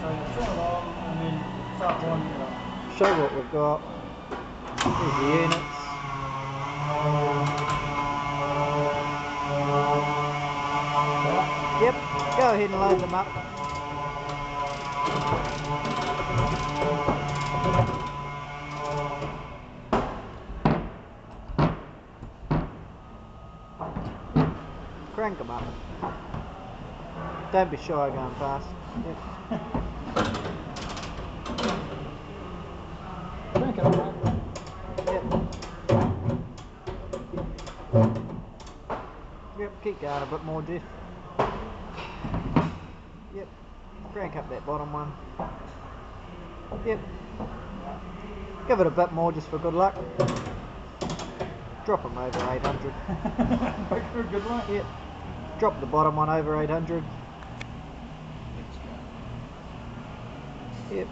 So you turn it on and then start winding it up. Show what we've got. Here's the units. Yep, go ahead and load them up. Crank them up. Don't be shy going fast. Yep. Crank it up. Yep. Yep, keep going a bit more, Jeff. Yep. Crank up that bottom one. Yep. Give it a bit more just for good luck. Drop them over 800. Make for a good luck. Yep. Drop the bottom one over 800. Yep.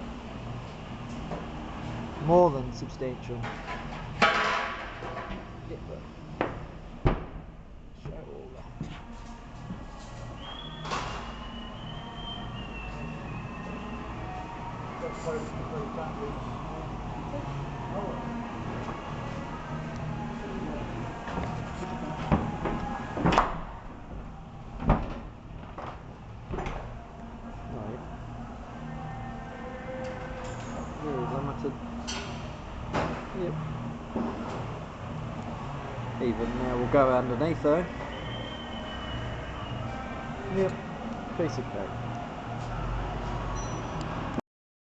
More than substantial. Yep. Show all that. Very limited. Yep. Even now we'll go underneath though. Yep. Piece of cake.